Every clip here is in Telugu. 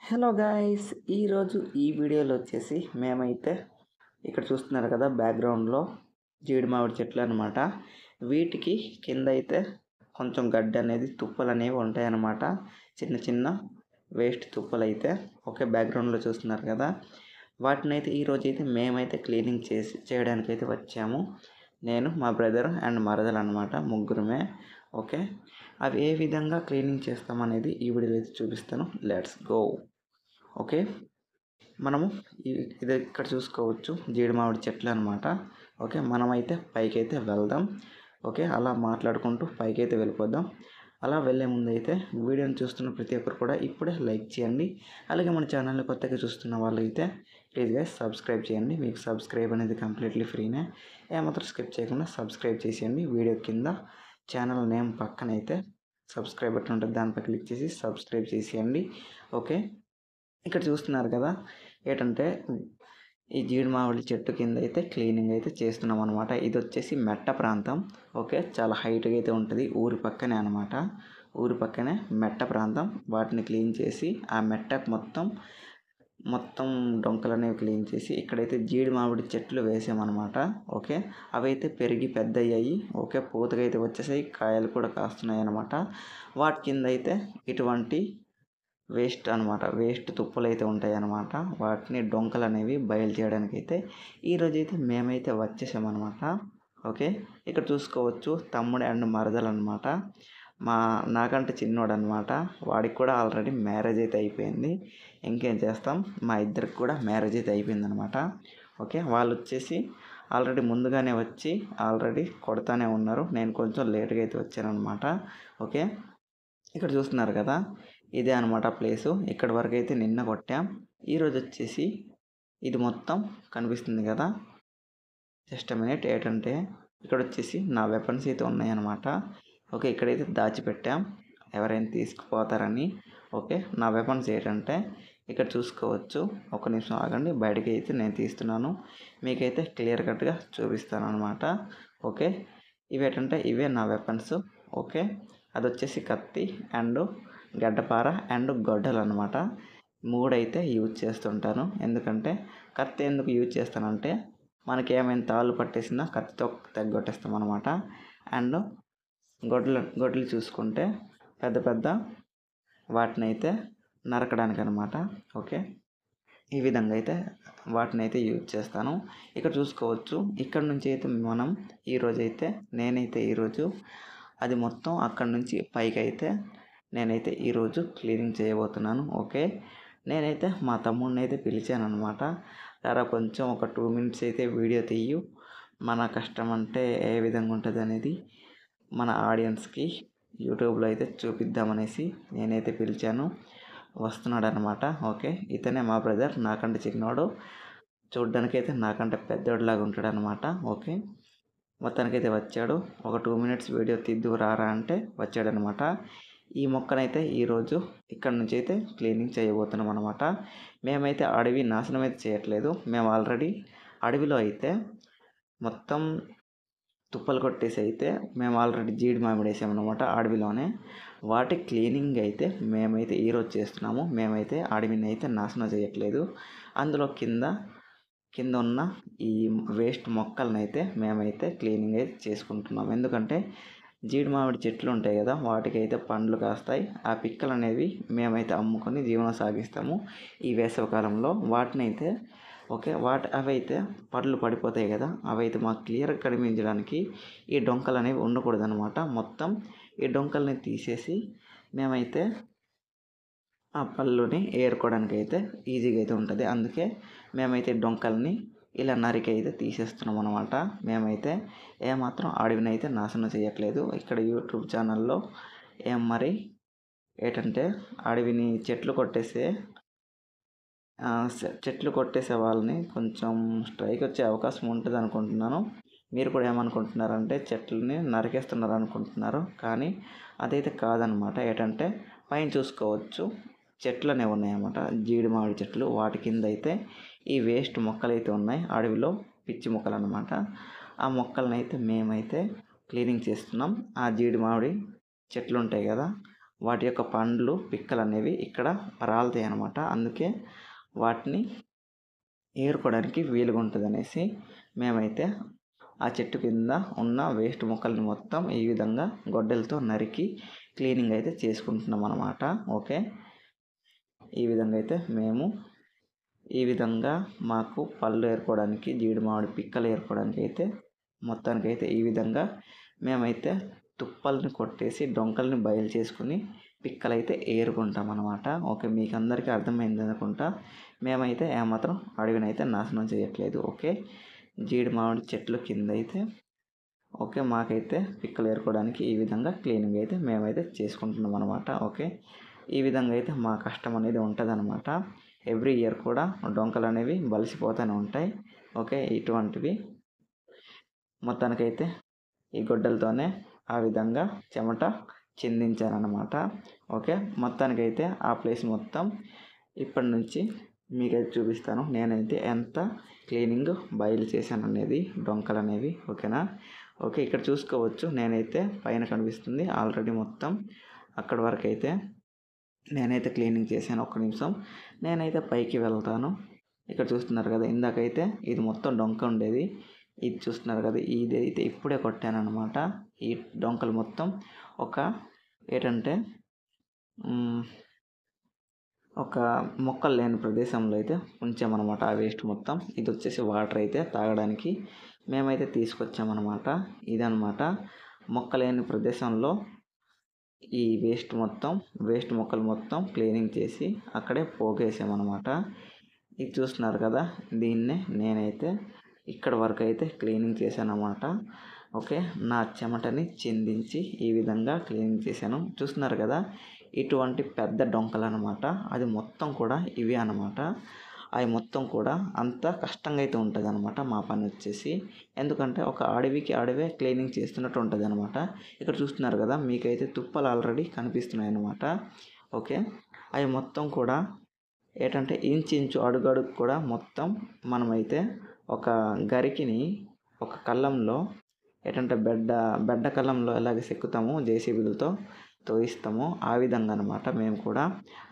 హలో గాయ్స్, ఈరోజు ఈ వీడియోలో వచ్చేసి మేమైతే ఇక్కడ చూస్తున్నారు కదా బ్యాక్గ్రౌండ్లో జీడి మామిడి చెట్లు అనమాట. వీటికి కింద అయితే కొంచెం గడ్డి అనేది తుప్పలు అనేవి ఉంటాయి అన్నమాట. చిన్న చిన్న వేస్ట్ తుప్పలు అయితే బ్యాక్గ్రౌండ్లో చూస్తున్నారు కదా. వాటిని అయితే ఈరోజు అయితే మేమైతే క్లీనింగ్ చేయడానికి అయితే వచ్చాము. నేను, మా బ్రదర్ అండ్ మరదలు అనమాట, ముగ్గురమే. అవి ఏ విధంగా క్లీనింగ్ చేస్తామనేది ఈ వీడియోలో అయితే చూపిస్తాను. Let's go. మనము ఇది ఇక్కడ చూసుకోవచ్చు, జీడి మామిడి చెట్లు అనమాట. మనమైతే పైకి అయితే వెళ్దాం. అలా మాట్లాడుకుంటూ పైకి అయితే వెళ్ళిపోదాం. అలా వెళ్ళే ముందు అయితే వీడియోని చూస్తున్న ప్రతి ఒక్కరు కూడా ఇప్పుడే లైక్ చేయండి. అలాగే మన ఛానల్ని కొత్తగా చూస్తున్న వాళ్ళు అయితే ప్లీజ్ గైస్ సబ్స్క్రైబ్ చేయండి. మీకు సబ్స్క్రైబ్ అనేది కంప్లీట్లీ ఫ్రీనే. ఏమాత్రం స్కిప్ చేయకుండా సబ్స్క్రైబ్ చేసేయండి. వీడియో కింద ఛానల్ నేమ్ పక్కన అయితే సబ్స్క్రైబ్ బటన్ ఉంటుంది, దానిపై క్లిక్ చేసి సబ్స్క్రైబ్ చేసేయండి. ఇక్కడ చూస్తున్నారు కదా, ఏంటంటే ఈ జీడి మామిడి చెట్టు కింద అయితే క్లీనింగ్ అయితే చేస్తున్నాం అనమాట. ఇది వచ్చేసి మెట్ట ప్రాంతం. చాలా హైట్గా అయితే ఉంటుంది. ఊరి పక్కనే అనమాట. ఊరి పక్కనే మెట్ట ప్రాంతం. వాటిని క్లీన్ చేసి ఆ మెట్టకు మొత్తం డొంకలు అనేవి క్లీన్ చేసి ఇక్కడైతే జీడి మామిడి చెట్లు వేసామన్నమాట. అవి అయితే పెరిగి పెద్ద అయ్యాయి. పూతగా అయితే వచ్చేసాయి, కాయలు కూడా కాస్తున్నాయి అనమాట. వాటి కింద అయితే ఇటువంటి వేస్ట్ తుప్పలు అయితే ఉంటాయి అన్నమాట. వాటిని డొంకలు అనేవి బయలు చేయడానికి అయితే ఈరోజైతే మేమైతే వచ్చేసామన్నమాట. ఇక్కడ చూసుకోవచ్చు, తమ్ముడు అండ్ మరదలు అనమాట. నాకంటే చిన్నోడు అనమాట. వాడికి కూడా ఆల్రెడీ మ్యారేజ్ అయితే అయిపోయింది. ఇంకేం చేస్తాం, మా ఇద్దరికి కూడా మ్యారేజ్ అయితే అయిపోయింది అనమాట. వాళ్ళు వచ్చేసి ఆల్రెడీ ముందుగానే వచ్చి ఆల్రెడీ కొడతానే ఉన్నారు. నేను కొంచెం లేట్గా అయితే వచ్చాను అనమాట. ఇక్కడ చూస్తున్నారు కదా, ఇదే అనమాట ప్లేసు. ఇక్కడి వరకు అయితే నిన్న కొట్టాం. ఈరోజు వచ్చేసి ఇది మొత్తం కనిపిస్తుంది కదా. Just minute. ఏంటంటే ఇక్కడ వచ్చేసి నా వెపన్స్ అయితే ఉన్నాయన్నమాట. ఇక్కడైతే దాచిపెట్టాం, ఎవరైనా తీసుకుపోతారని. నా వెపన్స్ ఏంటంటే ఇక్కడ చూసుకోవచ్చు. ఒక నిమిషం ఆగండి, బయటకి అయితే నేను తీస్తున్నాను, మీకైతే క్లియర్ కట్గా చూపిస్తాను అనమాట. ఇవే నా వెపన్స్. అది వచ్చేసి కత్తి అండ్ గడ్డపార అండ్ గొడ్డలు అనమాట. మూడైతే యూజ్ చేస్తుంటాను. ఎందుకంటే కత్తి ఎందుకు యూజ్ చేస్తానంటే మనకి ఏమైనా తాళ్ళు పట్టేసినా కత్తితో తెగ్గొట్టేస్తాం అనమాట. అండ్ గొడ్డలు చూసుకుంటే పెద్ద వాటిని అయితే నరకడానికి అనమాట. ఈ విధంగా అయితే వాటిని అయితే యూజ్ చేస్తాను. ఇక్కడ చూసుకోవచ్చు, ఇక్కడ నుంచి అయితే నేనైతే ఈరోజు అది మొత్తం అక్కడ నుంచి పైకి అయితే నేనైతే ఈరోజు క్లీనింగ్ చేయబోతున్నాను. నేనైతే మా తమ్ముడిని అయితే పిలిచాను అనమాట. సారా కొంచెం ఒక 2 minutes అయితే వీడియో తీయు, మన కష్టం అంటే ఏ విధంగా ఉంటుంది అనేది మన ఆడియన్స్కి యూట్యూబ్లో అయితే చూపిద్దామనేసి నేనైతే పిలిచాను. వస్తున్నాడు అనమాట. ఇతనే మా బ్రదర్, నాకంటే చిన్నవాడు. చూడ్డానికైతే నాకంటే పెద్దోడిలాగా ఉంటాడు అనమాట. మొత్తానికైతే వచ్చాడు. ఒక 2 minutes వీడియో తీద్దుకు రారా అంటే వచ్చాడనమాట. ఈ మొక్కనైతే ఈరోజు ఇక్కడ నుంచి అయితే క్లీనింగ్ చేయబోతున్నాం అనమాట. మేమైతే అడవి నాశనం అయితే చేయట్లేదు. మేము ఆల్రెడీ అడవిలో అయితే మొత్తం తుప్పలు కొట్టేసి అయితే మేము ఆల్రెడీ జీడి మామిడి వేసామన్నమాట అడవిలోనే. వాటి క్లీనింగ్ అయితే మేమైతే ఈరోజు చేస్తున్నాము. మేమైతే అడవిని అయితే నాశనం చేయట్లేదు. అందులో కింద ఉన్న ఈ వేస్ట్ మొక్కలను అయితే మేమైతే క్లీనింగ్ అయితే చేసుకుంటున్నాం. ఎందుకంటే జీడి మామిడి చెట్లు ఉంటాయి కదా, వాటికైతే పండ్లు కాస్తాయి. ఆ పిక్కలు అనేవి మేమైతే అమ్ముకొని జీవనం సాగిస్తాము ఈ వేసవికాలంలో. వాటినైతే అవి అయితే పళ్ళు పడిపోతాయి కదా, అవి అయితే మాకు క్లియర్గా కనిపించడానికి ఈ డొంకలు అనేవి ఉండకూడదు అనమాట. మొత్తం ఈ డొంకల్ని తీసేసి మేమైతే ఆ పళ్ళుని ఏరుకోవడానికి అయితే ఈజీగా అయితే ఉంటుంది. అందుకే మేమైతే డొంకల్ని ఇలా నరికి అయితే తీసేస్తున్నాం అనమాట. మేమైతే ఏమాత్రం అడవిని అయితే నాశనం చేయట్లేదు. ఇక్కడ యూట్యూబ్ ఛానల్లో ఏంటంటే అడవిని చెట్లు కొట్టేసే వాళ్ళని కొంచెం స్ట్రైక్ వచ్చే అవకాశం ఉంటుంది అనుకుంటున్నాను. మీరు కూడా ఏమనుకుంటున్నారంటే చెట్లని నరికేస్తున్నారు అనుకుంటున్నారు, కానీ అదైతే కాదనమాట. ఏంటంటే పైన చూసుకోవచ్చు, చెట్లు అనేవి ఉన్నాయన్నమాట, జీడి మామిడి చెట్లు. వాటి కింద అయితే ఈ వేస్ట్ మొక్కలు అయితే ఉన్నాయి, అడవిలో పిచ్చి మొక్కలు అనమాట. ఆ మొక్కలను అయితే మేమైతే క్లీనింగ్ చేస్తున్నాం. ఆ జీడి మామిడి చెట్లు ఉంటాయి కదా, వాటి యొక్క పండ్లు పిక్కలు అనేవి ఇక్కడ రాలుతాయి అన్నమాట. అందుకే వాటిని ఏరుకోవడానికి వీలుగా ఉంటుంది అనేసి మేమైతే ఆ చెట్టు కింద ఉన్న వేస్ట్ మొక్కల్ని మొత్తం ఈ విధంగా గొడ్డలతో నరికి క్లీనింగ్ అయితే చేసుకుంటున్నాం అన్నమాట. ఓకే, ఈ విధంగా అయితే మేము ఈ విధంగా మాకు పళ్ళు ఏరుకోవడానికి, జీడి మామిడి పిక్కలు ఏరుకోవడానికి అయితే మొత్తానికైతే ఈ విధంగా మేమైతే తుప్పల్ని కొట్టేసి డొంకల్ని బయలు చేసుకుని పిక్కలైతే ఏరుకుంటాం అన్నమాట. ఓకే, మీకు అందరికీ అర్థమైంది అనుకుంటా. మేమైతే ఏమాత్రం అడవినైతే నాశనం చేయట్లేదు. ఓకే, జీడి మామిడి చెట్లు కింద అయితే ఓకే మాకైతే పిక్కలు ఏరుకోవడానికి ఈ విధంగా క్లీనింగ్ అయితే మేమైతే చేసుకుంటున్నాం అనమాట. ఓకే, ఈ విధంగా అయితే మా కష్టం అనేది ఉంటుంది అనమాట. ఎవ్రీ ఇయర్ కూడా డొంకలు అనేవి బలిసిపోతూనే ఉంటాయి. ఓకే, ఇటువంటివి మొత్తానికైతే ఈ గొడ్డలతోనే ఆ విధంగా చెమట చిందించానన్నమాట. ఓకే, మొత్తానికైతే ఆ ప్లేస్ మొత్తం ఇప్పటి నుంచి మీకైతే చూపిస్తాను నేనైతే ఎంత క్లీనింగ్ బయలు చేశాను అనేది, డొంకలు అనేవి. ఓకేనా? ఓకే, ఇక్కడ చూసుకోవచ్చు నేనైతే పైన కనిపిస్తుంది ఆల్రెడీ మొత్తం అక్కడి వరకు అయితే నేనైతే క్లీనింగ్ చేశాను. ఒక్క నిమిషం నేనైతే పైకి వెళ్తాను. ఇక్కడ చూస్తున్నారు కదా, ఇందాకైతే ఇది మొత్తం డొంక ఉండేది. ఇది చూస్తున్నారు కదా, ఇది అయితే ఇప్పుడే కొట్టాను అనమాట. ఈ డొంకలు మొత్తం ఒక ఏంటంటే ఒక మొక్కలు లేని ప్రదేశంలో అయితే ఉంచామన్నమాట. ఆ వేస్ట్ మొత్తం ఇది వచ్చేసి వాటర్ అయితే తాగడానికి మేమైతే తీసుకొచ్చామన్నమాట. ఇదనమాట మొక్క లేని ప్రదేశంలో ఈ వేస్ట్ మొక్కలు మొత్తం క్లీనింగ్ చేసి అక్కడే పోగేసామన్నమాట. ఇది చూస్తున్నారు కదా, దీన్నే నేనైతే ఇక్కడ వరకు అయితే క్లీనింగ్ చేశాను అన్నమాట. ఓకే, నా చెమటని చిందించి ఈ విధంగా క్లీనింగ్ చేశాను. చూస్తున్నారు కదా, ఇటువంటి పెద్ద డొంకలు అనమాట. అది మొత్తం కూడా ఇవి అనమాట. అవి మొత్తం కూడా అంత కష్టంగా అయితే ఉంటుంది అనమాట మా పని వచ్చేసి. ఎందుకంటే ఒక అడవే క్లీనింగ్ చేస్తున్నట్టు ఉంటుంది అనమాట. ఇక్కడ చూస్తున్నారు కదా, మీకైతే తుప్పలు ఆల్రెడీ కనిపిస్తున్నాయి అన్నమాట. ఓకే, అవి మొత్తం కూడా ఏంటంటే ఇంచు అడుగడుగు కూడా మొత్తం మనమైతే ఒక గరికిని ఒక కళ్ళంలో ఏంటంటే బెడ్డ కళ్ళంలో ఎలాగ సెక్కుతామో జేసీబీలతో తోయిస్తామో ఆ విధంగా అనమాట. మేము కూడా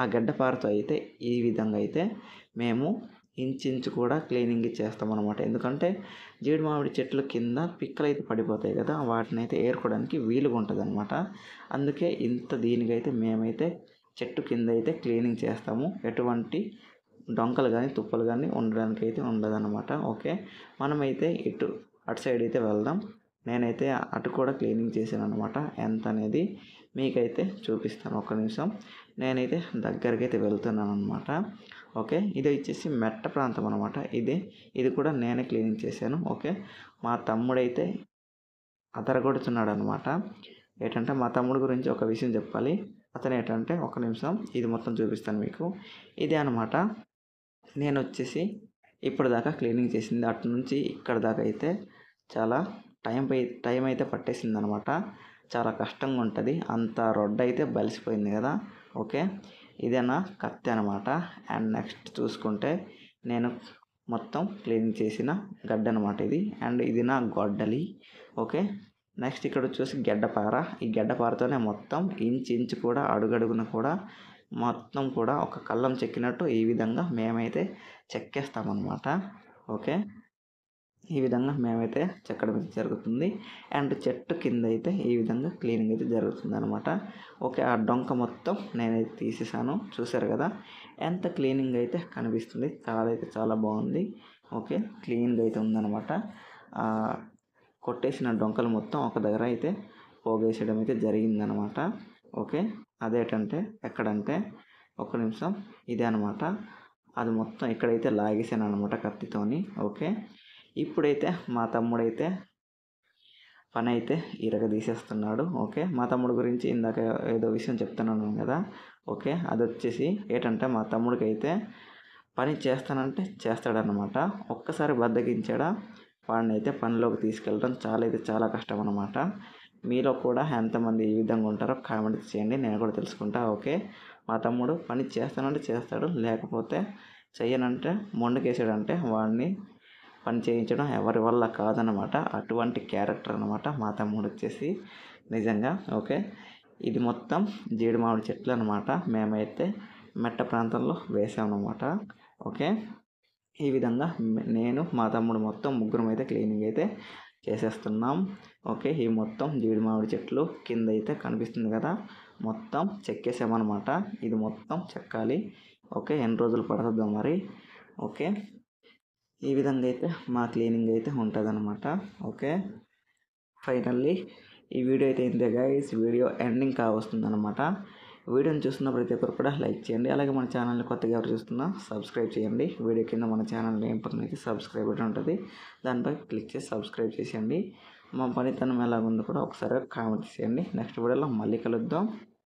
ఆ గడ్డపారతో అయితే ఈ విధంగా అయితే మేము ఇంచు కూడా క్లీనింగ్ చేస్తామన్నమాట. ఎందుకంటే జీడి మామిడి చెట్ల కింద పిక్కలు అయితే పడిపోతాయి కదా, వాటిని అయితే ఏరుకోవడానికి వీలుగా ఉంటుంది అనమాట. అందుకే ఇంత దీనికైతే మేమైతే చెట్టు కింద అయితే క్లీనింగ్ చేస్తాము. ఎటువంటి డొంకలు కానీ తుప్పలు కానీ ఉండడానికి అయితే ఉండదన్నమాట. ఓకే, మనమైతే అటు సైడ్ అయితే వెళ్దాం. నేనైతే అటు కూడా క్లీనింగ్ చేశాను అనమాట. ఎంత అనేది మీకైతే చూపిస్తాను. ఒక్క నిమిషం నేనైతే దగ్గరికి అయితే వెళ్తున్నాను అనమాట. ఓకే, ఇది వచ్చేసి మెట్ట ప్రాంతం అనమాట. ఇది కూడా నేనే క్లీనింగ్ చేశాను. ఓకే, మా తమ్ముడైతే అదరగొడుతున్నాడు అనమాట. ఏంటంటే మా తమ్ముడు గురించి ఒక విషయం చెప్పాలి. అతను ఏంటంటే ఒక నిమిషం ఇది మొత్తం చూపిస్తాను మీకు. ఇదే అనమాట నేను వచ్చేసి ఇప్పుడు దాకా క్లీనింగ్ చేసింది. అటు నుంచి ఇక్కడ దాకా అయితే చాలా టైం అయితే పట్టేసింది అనమాట. చాలా కష్టంగా ఉంటుంది. అంత రొడ్డు అయితే బలిసిపోయింది కదా. ఓకే, ఇదే నా కత్తి అనమాట. అండ్ నెక్స్ట్ చూసుకుంటే నేను మొత్తం క్లీనింగ్ చేసిన గడ్డ అనమాట ఇది. అండ్ ఇది నా గొడ్డలి. ఓకే, నెక్స్ట్ ఇక్కడ వచ్చేసి గడ్డపార. ఈ గడ్డపారతోనే మొత్తం ఇంచు కూడా అడుగడుగున కూడా మొత్తం కూడా ఒక కళ్ళం చెక్కినట్టు ఈ విధంగా మేమైతే చెక్కేస్తామన్నమాట. ఓకే, ఈ విధంగా మేమైతే చెక్కడం అయితే జరుగుతుంది. అండ్ చెట్టు కింద అయితే ఈ విధంగా క్లీనింగ్ అయితే జరుగుతుంది అనమాట. ఓకే, ఆ డొంక మొత్తం నేనైతే తీసేసాను. చూసారు కదా ఎంత క్లీనింగ్ అయితే కనిపిస్తుంది. చాలా బాగుంది. ఓకే, క్లీన్గా అయితే ఉందన్నమాట. కొట్టేసిన డొంకలు మొత్తం ఒక దగ్గర అయితే పోగేసేయడం అయితే జరిగిందనమాట. ఓకే, అదేంటంటే ఎక్కడంటే ఒక్క నిమిషం ఇదే అనమాట. అది మొత్తం ఇక్కడైతే లాగేసాను అనమాట కత్తితోని. ఓకే, ఇప్పుడైతే మా తమ్ముడైతే పని అయితే తీసేస్తున్నాడు. ఓకే, మా తమ్ముడు గురించి ఇందాక ఏదో విషయం చెప్తున్నాను కదా. ఓకే, అది వచ్చేసి ఏంటంటే మా తమ్ముడికి అయితే పని చేస్తానంటే చేస్తాడనమాట. ఒక్కసారి బద్దకించాడా వాడిని అయితే పనిలోకి తీసుకెళ్ళడం చాలా కష్టం అనమాట. మీలో కూడా ఎంతమంది ఈ విధంగా ఉంటారో కామెంట్ చేయండి, నేను కూడా తెలుసుకుంటా. ఓకే, మా తమ్ముడు పని చేస్తానంటే చేస్తాడు, లేకపోతే చెయ్యనంటే మొండకేసాడంటే వాడిని పని చేయించడం ఎవరి వల్ల కాదనమాట. అటువంటి క్యారెక్టర్ అనమాట మా తమ్ముడు వచ్చేసి నిజంగా. ఓకే, ఇది మొత్తం జీడి మామిడి చెట్లు అనమాట. మేమైతే మెట్ట ప్రాంతంలో వేసామన్నమాట. ఓకే, ఈ విధంగా నేను మా తమ్ముడు మొత్తం ముగ్గురం అయితే క్లీనింగ్ అయితే చేసేస్తున్నాం. ఓకే, ఈ మొత్తం జీడి మామిడి చెట్లు కింద అయితే కనిపిస్తుంది కదా, మొత్తం చెక్కేసామన్నమాట. ఇది మొత్తం చెక్కాలి. ఓకే, ఎన్ని రోజులు పడుతుందో మరి. ఓకే, ఈ విధంగా అయితే మా క్లీనింగ్ అయితే ఉంటుందన్నమాట. ఓకే, ఫైనల్లీ ఈ వీడియో అయితే ఇంతే గైస్. Video ending కావస్తుందన్నమాట. వీడియోని చూస్తున్న ప్రతి ఒక్కరు కూడా లైక్ చేయండి. అలాగే మన ఛానల్ని కొత్తగా ఎవరు చూస్తున్నా సబ్స్క్రైబ్ చేయండి. వీడియో కింద మన ఛానల్ నేమ్ పక్కన అయితే సబ్స్క్రైబ్ బటన్ ఉంటుంది, దానిపై క్లిక్ చేసి సబ్స్క్రైబ్ చేసేయండి. మా పనితనం ఎలాగుందో కూడా ఒకసారి కామెంట్ చేయండి. నెక్స్ట్ వీడియోలో మళ్ళీ కలుద్దాం.